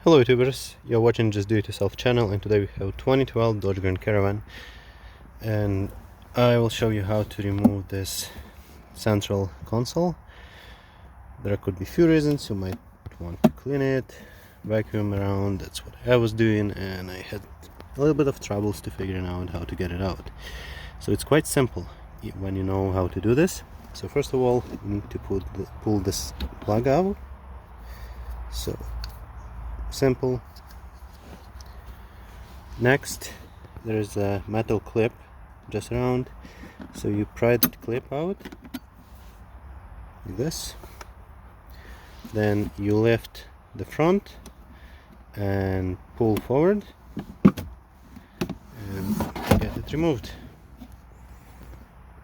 Hello YouTubers, you're watching Just Do It Yourself channel, and today we have 2012 Dodge Grand Caravan, and I will show you how to remove this central console. There could be a few reasons. You might want to clean it, vacuum around. That's what I was doing, and I had a little bit of troubles to figuring out how to get it out. So it's quite simple when you know how to do this. So first of all, you need to pull this plug out. So simple. Next, there is a metal clip just around, so you pry that clip out like this, then you lift the front and pull forward and get it removed.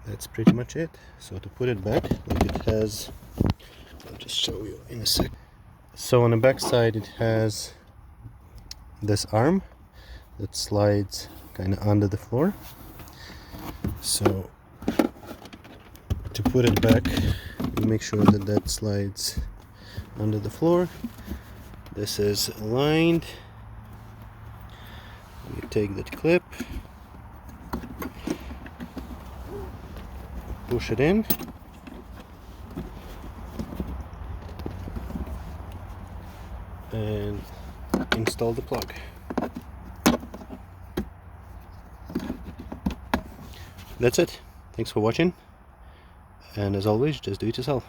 That's pretty much it. So to put it back like it has, I'll just show you in a sec. So on the back side it has this arm that slides kind of under the floor. So to put it back, you make sure that that slides under the floor. This is aligned. You take that clip, push it in, and install the plug. That's it. Thanks for watching, and as always, just do it yourself.